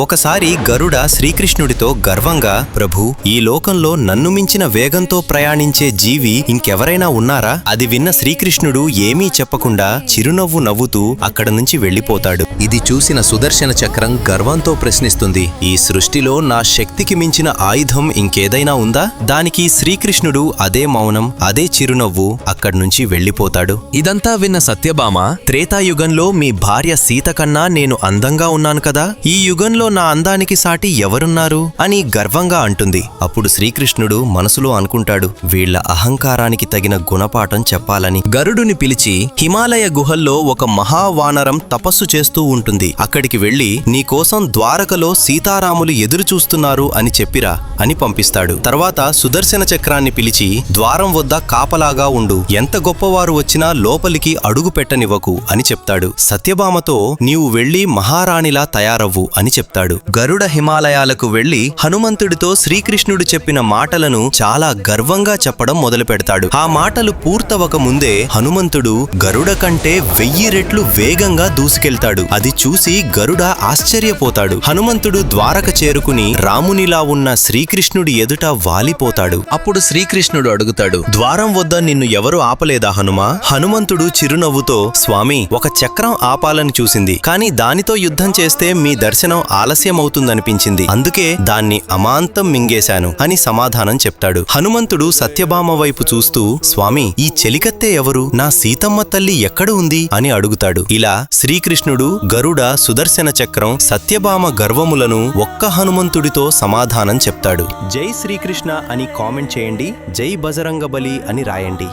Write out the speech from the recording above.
ఒకసారి గరుడ శ్రీకృష్ణుడితో గర్వంగా, ప్రభూ, ఈ లోకంలో నన్ను మించిన వేగంతో ప్రయాణించే జీవి ఇంకెవరైనా ఉన్నారా? అది విన్న శ్రీకృష్ణుడు ఏమీ చెప్పకుండా చిరునవ్వు నవ్వుతూ అక్కడ నుంచి వెళ్లిపోతాడు. ఇది చూసిన సుదర్శన చక్రం గర్వంతో ప్రశ్నిస్తుంది, ఈ సృష్టిలో నా శక్తికి మించిన ఆయుధం ఇంకేదైనా ఉందా? దానికి శ్రీకృష్ణుడు అదే మౌనం, అదే చిరునవ్వు అక్కడ్నుంచి వెళ్లిపోతాడు. ఇదంతా విన్న సత్యభామ, త్రేతాయుగంలో మీ భార్య సీత కన్నా నేను అందంగా ఉన్నాను కదా, ఈ యుగంలో నా అందానికి సాటి ఎవరున్నారు అని గర్వంగా అంటుంది. అప్పుడు శ్రీకృష్ణుడు మనసులో అనుకుంటాడు, వీళ్ల అహంకారానికి తగిన గుణపాఠం చెప్పాలని. గరుడుని పిలిచి, హిమాలయ గుహల్లో ఒక మహావానరం తపస్సు చేస్తూ ఉంటుంది, అక్కడికి వెళ్లి నీకోసం ద్వారకలో సీతారాములు ఎదురు చూస్తున్నారు అని చెప్పిరా అని పంపిస్తాడు. తర్వాత సుదర్శన చక్రాన్ని పిలిచి, ద్వారం వద్ద కాపలాగా ఉండు, ఎంత గొప్పవారు వచ్చినా లోపలికి అడుగు పెట్టనివ్వకు అని చెప్తాడు. సత్యభామతో, నీవు వెళ్లి మహారాణిలా తయారవ్వు అని చెప్తాడు. గరుడ హిమాలయాలకు వెళ్లి హనుమంతుడితో శ్రీకృష్ణుడు చెప్పిన మాటలను చాలా గర్వంగా చెప్పడం మొదలు పెడతాడు. ఆ మాటలు పూర్తవక ముందే హనుమంతుడు గరుడ కంటే 1000 రెట్లు వేగంగా దూసుకెళ్తాడు. అది చూసి గరుడ ఆశ్చర్యపోతాడు. హనుమంతుడు ద్వారక చేరుకుని రామునిలా ఉన్న శ్రీకృష్ణుడి ఎదుట వాలిపోతాడు. అప్పుడు శ్రీకృష్ణుడు అడుగుతాడు, ద్వారం వద్ద నిన్ను ఎవరు ఆపలేదా హనుమా? హనుమంతుడు చిరునవ్వుతో, స్వామి, ఒక చక్రం ఆపాలని చూసింది, కాని దానితో యుద్ధం చేస్తే మీ దర్శనం ఆలస్యమవుతుందనిపించింది, అందుకే దాన్ని అమాంతం మింగేశాను అని సమాధానం చెప్తాడు. హనుమంతుడు సత్యభామ వైపు చూస్తూ, స్వామి, ఈ చెలికత్తె ఎవరు? నా సీతమ్మ తల్లి ఎక్కడ ఉంది అని అడుగుతాడు. ఇలా శ్రీకృష్ణుడు, గరుడ, సుదర్శన చక్రం, సత్యభామ గర్వములను ఒక్క హనుమంతుడితో సమాధానం చెప్తాడు. జై శ్రీకృష్ణ అని కామెంట్ చేయండి, జై బజరంగబలి అని రాయండి.